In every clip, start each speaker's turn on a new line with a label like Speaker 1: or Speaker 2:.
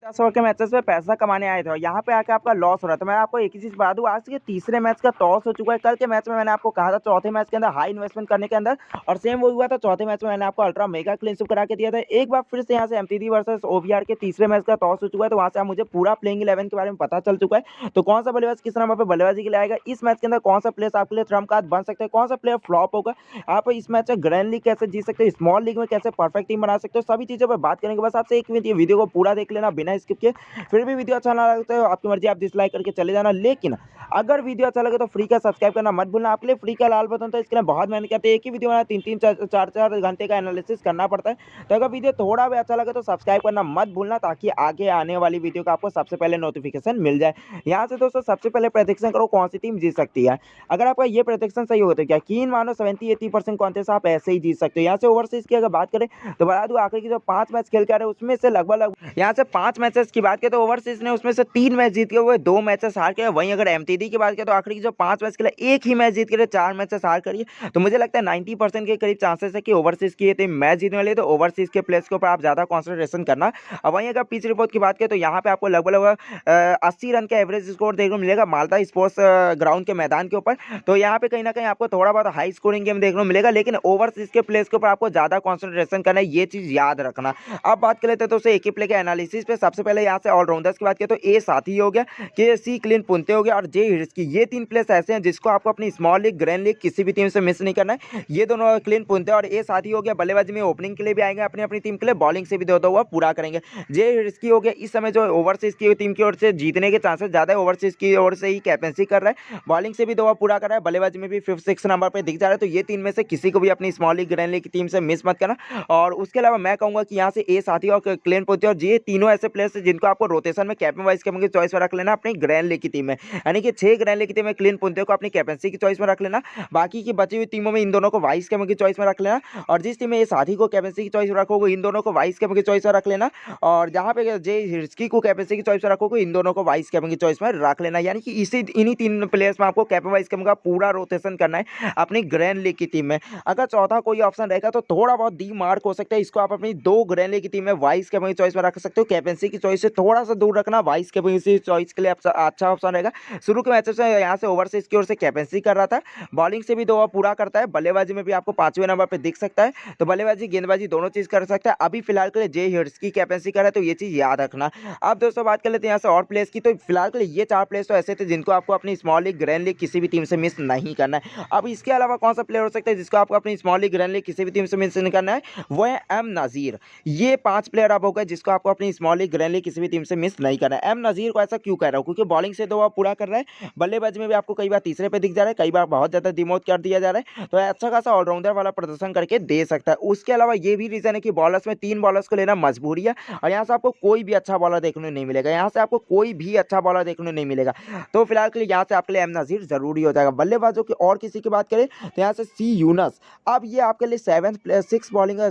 Speaker 1: 10 over के matches में पैसा कमाने आए थे और यहाँ पे आके आपका लॉस हो रहा है। तो मैं आपको एक ही चीज़ बता दूँ, आज के तीसरे मैच का टॉस हो चुका है। कल के मैच में मैंने आपको कहा था चौथे मैच के अंदर हाई इन्वेस्टमेंट करने के अंदर, और सेम वही हुआ था। चौथे मैच में मैंने आपको अल्ट्रा मेगा क्लीन स्वीप करा के दिया था। एक बार फिर से यहाँ से एमटीडी वर्सेस ओवीआर के तीसरे मैच का टॉस हो चुका है, तो वहाँ से आप मुझे पूरा प्लेइंग 11 के बारे में पता चल चुका है। तो कौन सा बल्लेबाज किस नंबर पर बल्लेबाजी के लिए आएगा, इस मैच के अंदर कौन सा प्लेयर आपके लिए ट्रम्प कार्ड बन सकता है, कौन सा प्लेयर फ्लॉप होगा, आप इस मैच में ग्रैंड लीग कैसे जीत सकते हो, स्मॉल लीग में कैसे परफेक्ट टीम बना सकते हो, सभी चीज़ों पर बात करेंगे। बस आपसे एक मिनट, ये वीडियो को पूरा देख लेना बिना स्किप के। फिर भी वीडियो अच्छा ना लगता है आपकी मर्जी, आप डिसलाइक करके चले जाना। लेकिन अगर वीडियो अच्छा लगे तो फ्री का सब्सक्राइब करना मत भूलना। आपके लिए फ्री का लाल बटन, तो इसके लिए बहुत मेहनत करते हैं। एक ही वीडियो में 3-3 4-4 घंटे का एनालिसिस करना पड़ता है। तो अगर वीडियो थोड़ा भी अच्छा लगे तो सब्सक्राइब करना मत भूलना, ताकि आगे आने वाली वीडियो का आपको सबसे पहले नोटिफिकेशन मिल जाए। यहाँ से दोस्तों सबसे पहले प्रेडिक्शन करो कौन सी टीम जीत सकती है। अगर आपका ये प्रेडिक्शन सही हो तो क्या यकीन मानो 70-80% कॉन्टेस्ट आप ऐसे ही जीत सकते हो। यहाँ से ओवरसीज की अगर बात करें तो बता दूं, आखिरी की जो 5 मैच खेल के आ रहे हैं उसमें से लगभग यहाँ से 5 मैचेस की बात करें तो ओवरसीज ने उसमें से 3 मैच जीत के हुए, 2 मैचेस हार के। वहीं अगर एमटीडी की बात करें तो आखिरी की जो 5 मैच खेले एक ही मैच जीत के 4 मैचेस हार करिए। तो मुझे लगता है 90% के करीब चांसेस है कि ओवरसीज की ये टीम मैच जीतने वाली है। तो ओवरसीज के प्लेयर्स के ऊपर आप ज्यादा कॉन्सेंट्रेशन करना। अब वहीं अगर पिच रिपोर्ट की बात करें तो यहाँ पे आपको लगभग लगभग 80 रन का एवरेज स्कोर देखने को मिलेगा माल्टा स्पोर्ट्स ग्राउंड के मैदान के ऊपर। तो यहाँ पे कहीं ना कहीं आपको थोड़ा बहुत हाई स्कोरिंग गेम देखने को मिलेगा, लेकिन ओवरसीज के प्लेयर्स के ऊपर आपको ज्यादा कॉन्सेंट्रेशन करना है, ये चीज याद रखना। अब बात कर लेते हैं दोस्तों एक ही प्ले के एनालिसिस पे। सबसे पहले यहाँ से ऑलराउंडर्स की बात करें तो ए साथी हो गया, के सी क्लीन पुनते हो गया और जे हिर्स्की, ये 3 प्लेयर्स ऐसे हैं जिसको आपको अपनी स्मॉल लीग ग्रैंड लीग किसी भी टीम से मिस नहीं करना है। ये दोनों क्लीन पुनते और ए साथी हो गया, बल्लेबाजी में ओपनिंग के लिए भी आएंगे अपनी अपनी टीम के लिए, बॉलिंग से भी दो हुआ पूरा करेंगे। जे हिर्स्की हो गया, इस समय जो ओवरसीज की टीम की ओर से जीतने के चांसेस ज्यादा है, ओवरसीज की ओर से ही कैप्टनसी कर रहा है, बॉलिंग से भी 2 पूरा कर रहा है, बल्लेबाजी में भी 5-6 नंबर पे दिख जा रहा है। तो ये 3 में से किसी को भी अपनी स्मॉल लीग ग्रैंड लीग की टीम से मिस मत करना। और उसके अलावा मैं कहूंगा कि यहाँ से ए साथी और क्लीन पुनते और ये तीनों ऐसे प्लेयर्स हैं जिनको आपको रोटेशन में कैप्टन वाइस कैप्टन की चॉइस में रख लेना अपनी ग्रैंड लीग की टीम में। यानी कि 6 ग्रैंड लीग की टीम में क्लीन पुनते को अपनी कैप्टनसी की चॉइस में रख लेना, बाकी की बची हुई टीमों में इन दोनों को वाइस कैप्टन की चॉइस में रख लेना। और जिस टीम में ये साथी को कैप्टनसी की चॉइस में रखोगे इन दोनों को वाइस कैप्टन की चॉइस में रख लेना। और जहां पे जे हिर्स्की को कैप्टनसी की चॉइस में रखोगे इन दोनों को वाइस कैप्टन की चॉइस में रख लेना। यानी कि इसी इन्हीं 3 प्लेयर्स में आपको कैप्टन वाइस कैप्टन का पूरा रोटेशन करना है अपनी ग्रैंड लीग की टीम में। अगर चौथा कोई ऑप्शन रहेगा तो थोड़ा बहुत डी मार्क हो सकता है, इसको आप अपनी 2 ग्रैंड लीग की टीम में वाइस कैप्टन की चॉइस में रख सकते हो। कैप्टनसी की चॉइस से थोड़ा सा दूर रखना, वाइस कैप्टन की चॉइस के लिए अच्छा ऑप्शन रहेगा। शुरू के मैचेस में यहाँ से ओवरसीज की ओर से कैप्टनसी कर रहा था, बॉलिंग से भी 2 पूरा करता है, बल्लेबाजी में भी आपको 5वें नंबर पे दिख सकता है। तो बल्लेबाजी गेंदबाजी दोनों चीज कर सकता है। अभी फिलहाल के लिए जे हिर्स्की कैप्टनसी कर रहा है, तो ये चीज याद रखना। अब दोस्तों बात कर लेते हैं यहाँ से और प्लेयर्स की। तो फिलहाल के लिए ये 4 प्लेयर्स तो ऐसे थे जिनको आपको अपनी स्मॉल लीग ग्रैंड लीग किसी भी टीम से मिस नहीं करना है। अब इसके अलावा कौन सा प्लेयर हो सकता है जिसको आपको अपनी स्मॉल लीग ग्रैंड लीग किसी भी टीम से मिस नहीं करना है, वो है एम नजीर। ये 5 प्लेयर अब हो गए जिसको आपको अपनी स्मॉल लीग ग्रैंड लीग किसी भी टीम से मिस नहीं करना है। एम नजीर को ऐसा क्यों कह रहा हूँ, क्योंकि बॉलिंग से 2 पूरा कर रहा है, बल्लेबाजी में भी आपको कई बार तीसरे पे दिख जा रहा है, कई बार बहुत ज्यादा डिमोट कर दिया जा रहा है। तो अच्छा खासा ऑलराउंडर वाला प्रदर्शन करके दे सकता है। उसके अलावा ये भी रीजन है कि बॉलर्स में 3 बॉलर्स को लेना मजबूरी है, और यहाँ से आपको कोई भी अच्छा बॉलर देखने नहीं मिलेगा, यहाँ से आपको कोई भी अच्छा बॉलर देखने नहीं मिलेगा। तो फिलहाल के लिए यहाँ से आपके लिए एम नजीर जरूरी हो जाएगा। बल्लेबाजों की और किसी की बात करें तो यहाँ से सी यूनस। अब ये आपके लिए 7th प्लेयर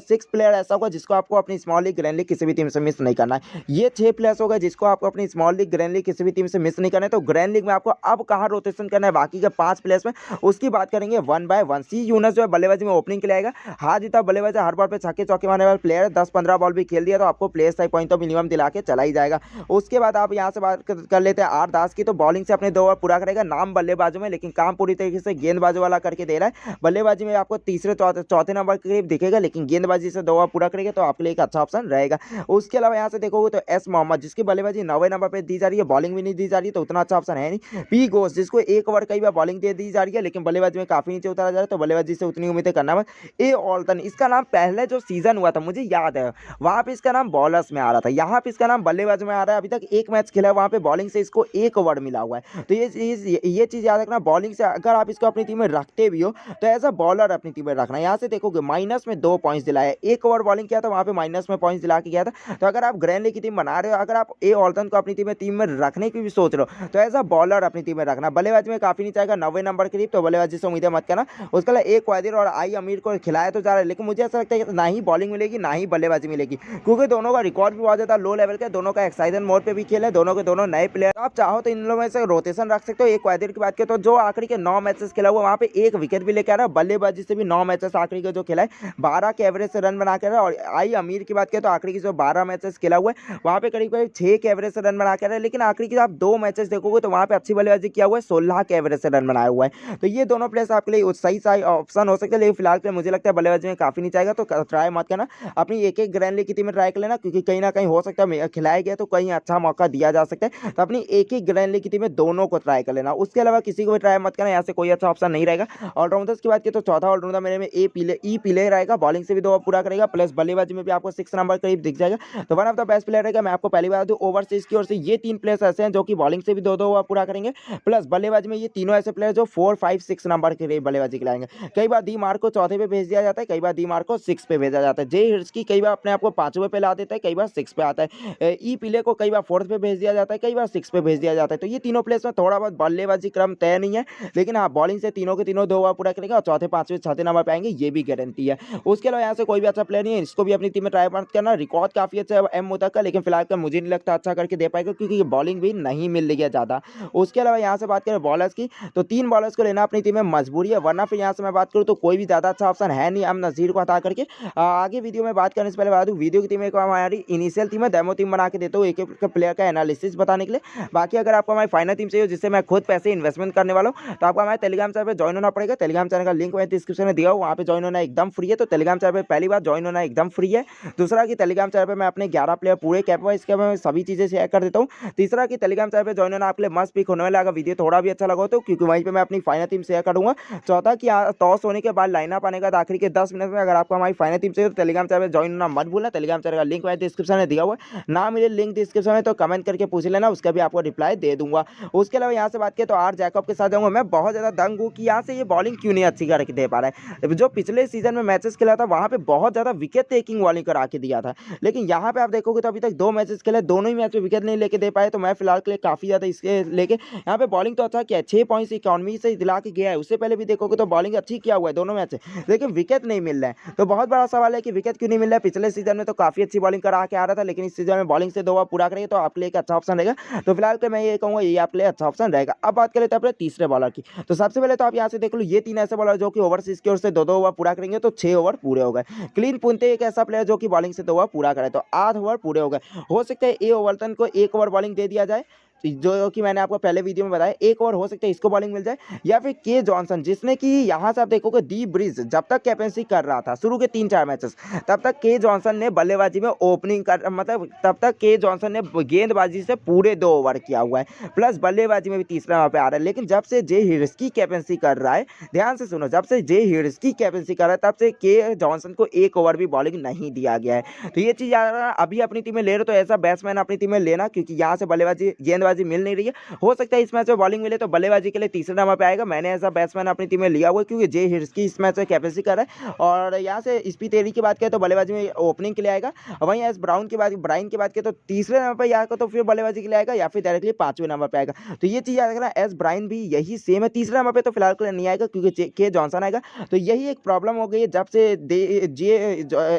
Speaker 1: 6 प्लेयर ऐसा होगा जिसको आपको अपनी स्मॉल लीग ग्रैंड लीग किसी भी टीम से मिस नहीं करना है। ये 6 प्लेयर्स होगा जिसको आपको अपनी स्मॉल लीग ग्रैंड लीग किसी भी टीम से मिस नहीं करना है। तो ग्रैंड लीग में आपको अब कहाँ रोटेशन करना है बाकी के 5 प्लेयर्स में, उसकी बात करेंगे 1 बाय 1। सी यूनस जो है बल्लेबाजी में ओपनिंग के लिए आएगा, हाथ जीता बल्लेबाज, हर बॉल पे छक्के चौके मारने वाला प्लेयर, 10-15 बॉल भी खेल दिया तो आपको प्लेयर्स टाइप पॉइंट तो मिनिमम दिला के चला ही जाएगा। उसके बाद आप यहाँ से बात कर लेते हैं आर दास की। तो बॉलिंग से अपने 2 ओवर पूरा करेगा, नाम बल्लेबाजों में लेकिन काम पूरी तरीके से गेंदबाजों वाला करके दे रहा है। बल्लेबाजी में आपको तीसरे चौथे नंबर के करीब दिखेगा, लेकिन गेंदबाजी से 2 ओवर पूरा करेगा तो आपके लिए एक अच्छा ऑप्शन रहेगा। उसके अलावा यहाँ से देखोगे तो एस मोहम्मद, जिसकी बल्लेबाजी 9वें नंबर पर दी जा रही है, बॉलिंग भी नहीं दी जा रही है तो उतना अच्छा ऑप्शन है नहीं। पी घोष, जिसको 1 ओवर कई बार बॉलिंग दे दी जा रही है लेकिन बल्लेबाजी में काफी नीचे उतारा जा रहा है, तो बल्लेबाजी से उतनी उम्मीदें करना मत। ए ऑल्टन, इसका नाम पहले जो सीजन हुआ था मुझे याद है वहां पे इसका नाम बॉलर्स में आ रहा था, यहाँ पे इसका नाम बल्लेबाज में आ रहा है। अभी तक 1 मैच खेला है, वहां पे बॉलिंग से इसको 1 ओवर मिला हुआ है। तो ये चीज याद रखना, बॉलिंग से अगर आप इसको अपनी टीम में रखते भी हो तो एज अ बॉलर अपनी टीम में रखना। यहाँ से देखोगे माइनस में 2 पॉइंट्स दिलाया, 1 ओवर बॉलिंग किया था वहां पे माइनस में पॉइंट्स दिला के गया था। तो अगर आप ग्रैंड लीग की टीम बना रहे हो, अगर आप ए ऑल्टन को अपनी टीम में रखने की भी सोच रहे हो तो एज अ बॉलर अपनी टीम में रखना। बल्लेबाजी में काफ़ी नीचे आएगा 90 नंबर करीब, तो बल्लेबाजी से उम्मीदें मत करना। उसके अलावा एक वादिर और आई अमीर को खिलाया तो जा रहा है, लेकिन मुझे ऐसा लगता है कि ना ही बॉलिंग मिलेगी ना ही बल्लेबाजी मिलेगी, क्योंकि दोनों का रिकॉर्ड भी बहुत ज़्यादा लो लेवल का है। दोनों का एक्साइजन मोड पे भी खेल है, दोनों के दोनों नए प्लेयर। तो आप चाहो तो इन लोगों में से रोटेशन रख सकते हो। एक वादिर की बात करें तो जो आखिरी के 9 मैचेस खेला हुआ, वहाँ पे एक विकेट भी लेकर आ रहा है। बल्लेबाजी से भी 9 मैचेस आखिरी के जो खेला है 12 के एवरेज से रन बना कर। और आई अमीर की बात करें तो आखिरी की जो 12 मैचेस खेला हुआ है, वहाँ पे करीब करीब 6 के एवरेज से रन बना कर। लेकिन आखिरी के आप 2 मैचेस देखोगे तो वहाँ पे अच्छी बल्लेबाजी किया हुआ है, 16 के एवरेज से रन बनाया हुआ है। तो ये दोनों प्लेयर्स आपके लिए सही ऑप्शन हो सकते हैं, लेकिन फिलहाल के मुझे लगता है बल्लेबाजी में काफी नीचे आएगा, तो ट्राई मत करना। अपनी एक एक ग्रैंड लीग की टीम में ट्राई कर लेना, क्योंकि कहीं ना कहीं हो सकता है खिलाया गया तो कहीं अच्छा मौका दिया जा सकता है। तो अपनी एक ही ग्रैंड लीग की टीम में दोनों को ट्राई कर लेना, उसके अलावा किसी को भी ट्राई मत करना, यहाँ से कोई अच्छा ऑप्शन नहीं रहेगा। ऑलराउंडर्स की बात की तो चौथा ऑलराउंडर मेरे में ई पिले रहेगा, बॉलिंग से भी 2 ओवर पूरा करेगा, प्लस बल्लेबाजी में भी आपको 6 नंबर करीब दिख जाएगा। तो one of the best player रहेगा। मैं आपको पहली बात दूं, ओवरसीज की ओर से ये 3 प्लेयर्स ऐसे हैं जो कि बॉलिंग से भी 2-2 ओवर पूरा करेंगे, प्लस बल्लेबाजी में ये तीनों ऐसे प्लेयर जो 4, 5, 6 नंबर के लिए बल्लेबाजी खिलाएंगे। कई बार डी मार्क को चौथे पे भेज दिया जाता है, कई बार डी मार्क को 6 पे भेजा जाता है। जे हिर्स्की कई बार अपने आप को 5वें पे ला देता है, कई बार 6 पे आता है। ई पिले को कई बार 4th पे भेज दिया जाता है, कई बार 6 पे भेज दिया जाता है। तो ये तीनों प्लेयर्स में थोड़ा बहुत बल्लेबाजी क्रम तय नहीं है, लेकिन हाँ बॉलिंग से तीनों के तीनों 2 ओवर पूरा करेगा और चौथे, 5वें, 6वें नंबर पे आएंगे, ये भी गारंटी है। उसके अलावा यहाँ से कोई भी अच्छा प्लेयर नहीं है, इसको भी अपनी टीम में ट्राई मत करना। रिकॉर्ड काफी अच्छा है एम मुतक का, लेकिन फिलहाल का मुझे नहीं लगता अच्छा करके दे पाएगा, क्योंकि बॉलिंग भी नहीं मिल रही है ज्यादा। उसके अलावा यहाँ से बात करें बॉलर्स की, तो 3 बॉलर्स को लेना अपनी टीम में मजबूरी है, वरना फिर यहाँ से मैं बात करूँ तो कोई भी ज्यादा अच्छा ऑप्शन है नहीं। हम नजीर को हटा करके आगे वीडियो में बात करने से पहले बता दूं, वीडियो की टीम एक हमारी इनिशियल टीम है, डेमो टीम बना के देता हूँ एक एक प्लेयर का एनालिसिस बताने के लिए। बाकी अगर आपको हमारी फाइनल टीम चाहिए जिससे मैं खुद पैसे इन्वेस्टमेंट करने वाला हूँ, तो आपको हमारे टेलीग्राम चैनल पर ज्वाइन होना पड़ेगा। टेलीग्राम चैनल का लिंक मैं डिस्क्रिप्शन में दिया हूँ, वहाँ पे ज्वाइन होना एकदम फ्री है। तो टेलीग्राम चैनल पर पहली बार ज्वाइन होना एकदम फ्री है। दूसरा कि टेलीग्राम चैनल पर मैं अपने 11 प्लेयर पूरे कैप है, इसके मैं सभी चीजें शेयर कर देता हूँ। तीसरा कि टेलीग्राम चैनल पर ज्वाइन होना आपके लिए मस्ट पिक होने वाला, अगर वीडियो थोड़ा भी अच्छा लगा तो, क्योंकि वहीं पर मैं अपनी फाइनल टीम शेयर करूँगा। चौथा कि टॉस होने के बाद लाइनअप आने का आखिरी के 10 मिनट में अगर आपको हमारी फाइनल टीम चाहिए तो टेलीग्राम चैनल ज्वाइन होना मत भूलना। टेलीग्राम चैनल का लिंक मैं डिस्क्रिप्शन में दिया हुआ है, ना मिले लिंक डिस्क्रिप्शन में तो कमेंट करके पूछ लेना, उसका भी आपको रिप्लाई दे दूंगा। उसके अलावा यहाँ से बात करें तो आर जैकब के साथ जाऊंगा। मैं बहुत ज्यादा दंग हूँ कि यहाँ से ये बॉलिंग क्यों नहीं अच्छी करके दे पा रहा है। जो पिछले सीजन में मैचेस खेला था वहां पे बहुत ज्यादा विकेट टेकिंग बॉलिंग करा के दिया था, लेकिन यहाँ पे आप देखोगे तो अभी तक 2 मैचेस खेले, दोनों ही मैच में विकेट नहीं लेके दे पाए। तो मैं फिलहाल के लिए काफी ज्यादा इसके लेके यहाँ पे बॉलिंग तो अच्छा किया है, 6 पॉइंट्स इकोनॉमी से दिला के गया है। उससे पहले भी देखोगे तो बॉलिंग अच्छी किया हुआ है दोनों मैच, लेकिन विकेट नहीं मिल रहा है। तो बहुत बड़ा सवाल है कि विकेट क्यों नहीं मिल रहा है। पिछले सीजन में तो काफी अच्छी बॉलिंग करा के आ रहा था, लेकिन इस सीजन में बॉलिंग से 2 ओवर पूरा करेंगे तो आपके लिए एक अच्छा ऑप्शन रहेगा। तो फिलहाल के मैं ये कहूंगा ये आपके लिए अच्छा ऑप्शन रहेगा। अब बात करें तो अपने तीसरे बॉलर की, तो सबसे पहले तो आप यहाँ से देख लो, ये 3 ऐसे बॉलर जो कि ओवरसीज की ओर से 2-2 ओवर पूरा करेंगे तो 6 ओवर पूरे हो गए। क्लीन पुंते एक ऐसा प्लेयर जो कि बॉलिंग से 2 ओवर पूरा करे तो 8 ओवर पूरे हो गए। हो सकता है ए ओवरटन को 1 ओवर बॉलिंग दे दिया जाए, जो कि मैंने आपको पहले वीडियो में बताया, 1 ओवर हो सकता है इसको बॉलिंग मिल जाए, या फिर के जॉनसन जिसने कि यहाँ से आप देखोगे दी ब्रिज जब तक कैप्टनसी कर रहा था शुरू के 3-4 मैचेस, तब तक के जॉनसन ने बल्लेबाजी में ओपनिंग कर मतलब तब तक के जॉनसन ने गेंदबाजी से पूरे 2 ओवर किया हुआ है, प्लस बल्लेबाजी में भी तीसरा वहां पे आ रहा है। लेकिन जब से जे हिर्स्की कैप्टनसी कर रहा है, ध्यान से सुनो, जब से जे हिर्स्की कैप्टनसी कर रहा है तब से के जॉनसन को 1 ओवर भी बॉलिंग नहीं दिया गया है। तो ये चीज अभी अपनी टीम में ले रहे हो तो ऐसा बैट्समैन अपनी टीम में लेना, क्योंकि यहाँ से बल्लेबाजी गेंदबाजी मिल नहीं रही है। हो सकता है इस मैच में बॉलिंग मिले तो बल्लेबाजी के लिए तीसरे नंबर पे आएगा। मैंने ऐसा बैट्समैन अपनी टीम में लिया हुआ है, क्योंकि जे हिर्स्की इस मैच में कैप्टनसी कर रहा है। और यहाँ से स्पीड तेरी की बात करें तो बल्लेबाजी में ओपनिंग के लिए आएगा। वहीं एस ब्राउन की बात करें तो तीसरे नंबर पर आएगा, तो फिर बल्लेबाजी के लिए आएगा, या फिर डायरेक्टली 5वें नंबर पर आएगा। तो ये चीज याद रखना, एस ब्राउन भी यही सेम है, तीसरे नंबर पर तो फिलहाल के लिए नहीं आएगा क्योंकि के जॉनसन आएगा। तो यही एक प्रॉब्लम हो गई है जब से जे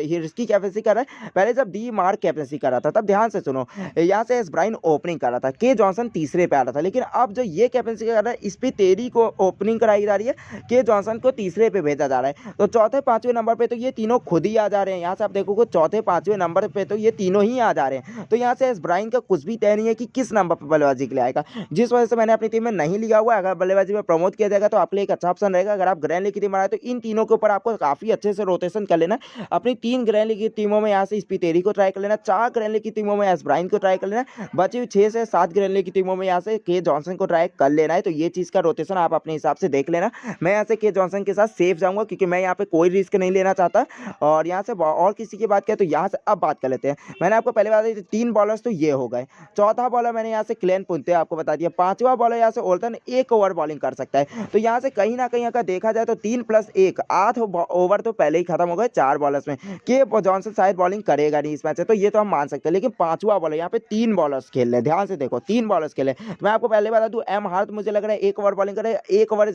Speaker 1: हिर्स्की कैप्टनसी कर रहा है। पहले जब डी मार्क कैप्टनसी कर रहा था तब ध्यान से सुनो, यहाँ से एस ब्राउन ओपनिंग कर रहा था, के जॉनसन तीसरे पे आ रहा था। लेकिन अब जो ये कैप्टनसी कर रहा है इस पे तेरी को ओपनिंग कराई जा रही है, के जॉनसन को तीसरे पे भेजा जा रहा है। तो चौथे 5वें नंबर पे तो ये तीनों खुद ही आ जा रहे हैं। यहाँ से आप देखोगे चौथे 5वें नंबर पे तो ये तीनों ही आ जा रहे हैं। तो यहाँ से एस ब्राउन का कुछ भी तय नहीं है कि किस नंबर पर बल्लेबाजी के लिए आएगा, जिस वजह से मैंने अपनी टीम में नहीं लिया हुआ। अगर बल्लेबाजी में प्रमोट किया जाएगा तो आपके लिए एक अच्छा ऑप्शन रहेगा। अगर आप ग्रैंड लीग की टीम बनाए तो इन तीनों के ऊपर आपको काफी अच्छे से रोटेशन कर लेना। अपनी 3 ग्रैंड लीग की टीमों में यहाँ से स्पीतेरी को ट्राई कर लेना, 4 ग्रैंड लीग की टीमों में एस ब्राउन को ट्राई कर लेना, बची हुई 6 से 7 ग्रैंड लीग की टीमों में यहाँ से के जॉनसन को ट्राई कर लेना है। तो ये चीज का रोटेशन आप अपने हिसाब से देख लेना। मैं यहाँ से के जॉनसन के साथ सेफ जाऊंगा, क्योंकि मैं यहाँ पे कोई रिस्क नहीं लेना चाहता। और यहाँ से और किसी की बात करें तो यहाँ से अब बात कर लेते हैं। मैंने आपको पहले बात दी 3 बॉलर्स तो ये हो गए। चौथा बॉलर मैंने यहाँ से क्लेन पुंते आपको बता दिया। 5वां बॉलर यहाँ से ओल्टन 1 ओवर बॉलिंग कर सकता है। तो यहाँ से कहीं ना कहीं अगर देखा जाए तो 3 + 1 8 ओवर तो पहले ही खत्म हो गए 4 बॉलर्स में। के जॉनसन शायद बॉलिंग करेगा नहीं इस मैच से, तो ये तो हम मान सकते हैं। लेकिन 5वां बॉलर यहाँ पे 3 बॉलर्स खेल रहे हैं, ध्यान से देखो 3 बॉलर्स खेले। तो मैं आपको पहले बता दूँ एम हार्ट मुझे लग रहा है 1 ओवर बॉलिंग करेगा, 1 ओवर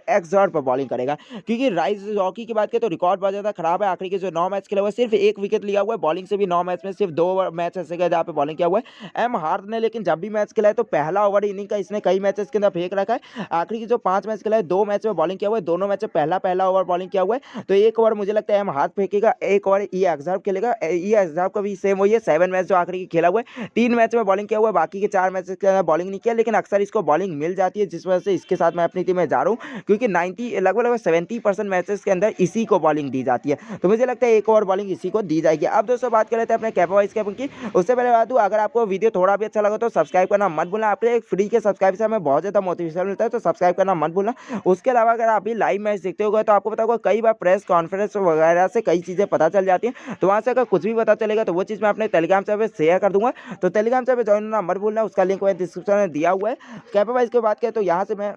Speaker 1: एक्स जॉर्ज पर बॉलिंग करेगा। क्योंकि राइस जॉकी की बात करें तो रिकॉर्ड बहुत ज़्यादा खराब है। आखिरी के जो 9 मैच खेले हुए सिर्फ 1 विकेट लिया हुआ है। बॉलिंग से भी 9 मैच में सिर्फ 2 मैच ऐसे गए जहाँ पे बॉलिंग किया हुआ है। एम हार्ट ने लेकिन जब भी मैच खेला है तो पहला ओवर इनिंग का इसने कई मैचेस के अंदर फेंक रखा है। आखिरी के जो 5 मैच खेला है 2 मैच में बॉलिंग किया हुआ है, दोनों मैच में पहला ओवर बॉलिंग किया हुआ है। तो 1 ओवर मुझे लगता है एम हार्ट फेंकेगा, 1 ओवर ई एग्जर्व खेलेगा। ई एग्जर्व का भी सेम वही है, 7 मैच जो आखिरी खेला हुआ है, 3 मैच में बॉलिंग किया हुआ है, बाकी के 4 मैच के अंदर बॉलिंग नहीं किया। लेकिन अक्सर इसको बॉलिंग मिल जाती है जिस वजह से इसके साथ मैं अपनी टीम में जा रहा हूँ। क्योंकि 90 लगभग 70% मैचेस के अंदर इसी को बॉलिंग दी जाती है। तो मुझे लगता है 1 ओवर बॉलिंग इसी को दी जाएगी। अब दोस्तों बात कर लेते हैं अपने कैप वाइस कैप की। उससे पहले बता दूं अगर आपको वीडियो थोड़ा भी अच्छा लगा तो सब्सक्राइब करना मत भूलना। आपके एक फ्री के सब्सक्राइब से हमें बहुत ज़्यादा मोटिवेशन मिलता है, तो सब्सक्राइब करना मत भूलना। उसके अलावा अगर आप भी लाइव मैच देखते होगे तो आपको पता होगा कई बार प्रेस कॉन्फ्रेंस वगैरह से कई चीज़ें पता चल जाती हैं। तो वहाँ से अगर कुछ भी पता चलेगा तो वो चीज़ मैं अपने टेलीग्राम चैनल पर शेयर कर दूंगा। तो टेलीग्राम चैनल पर ज्वाइन होना मत भूलना, उसका लिंक मैंने डिस्क्रिप्शन में दिया हुआ है। कैप वाइस की बात करें तो यहाँ से मैं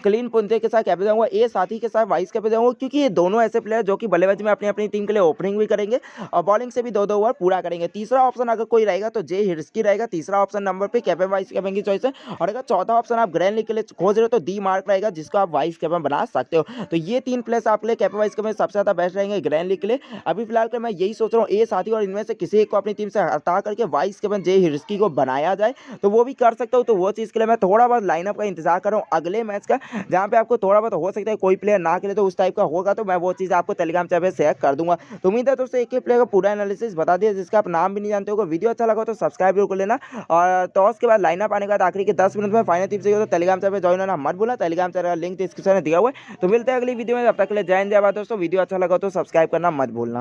Speaker 1: क्लीन पुंजे के साथ कैप पे जाऊंगा, ए साथी के साथ वाइस कैप पे जाऊंगा। क्योंकि ये दोनों ऐसे प्लेयर जो कि बल्लेबाजी में अपनी अपनी टीम के लिए ओपनिंग भी करेंगे और बॉलिंग से भी 2-2 ओवर पूरा करेंगे। तीसरा ऑप्शन अगर कोई रहेगा तो जे हिर्स्की रहेगा तीसरा ऑप्शन नंबर पे कैप वाइस कैप की चॉइस है। और अगर चौथा ऑप्शन आप ग्रैंड लीग के लिए खोज रहे हो तो डी मार्क रहेगा जिसको आप वाइस कैप बना सकते हो। तो ये 3 प्लेयर्स आपके लिए कैप वाइस कैप में सबसे ज़्यादा बेस्ट रहेंगे ग्रैंड लीग के लिए। अभी फिलहाल मैं यही सोच रहा हूँ ए साथी और इनमें से किसी एक को अपनी टीम से हटा करके वाइस कैप जे हिर्स्की को बनाया जाए, तो वो भी कर सकता हूँ। तो वो चीज़ के लिए मैं थोड़ा बहुत लाइनअप का इंतजार कर रहा हूँ अगले मैच का, जहाँ पे आपको थोड़ा बहुत हो सकता है कोई प्लेयर ना खेले तो उस टाइप का होगा, तो मैं वो चीज़ आपको टेलीग्राम चैनल पे शेयर कर दूंगा। तो उम्मीद है दोस्तों एक ही प्लेयर का पूरा एनालिसिस बता दिया जिसका आप नाम भी नहीं जानते हो। वीडियो अच्छा लगा तो सब्सक्राइब जरूर कर लेना। और टॉस के बाद लाइनअप आने के बाद आखिरी के 10 मिनट में फाइनल टीम चाहिए तो टेलीग्राम चैनल पे ज्वाइन होना मत भूलना। टेलीग्राम चैनल का लिंक डिस्क्रिप्शन में दिया हुआ है। तो मिलते हैं अगली वीडियो में, तब तक के लिए जय हिंद जय भारत दोस्तों। वीडियो अच्छा लगा तो सब्सक्राइब करना मत भूलना।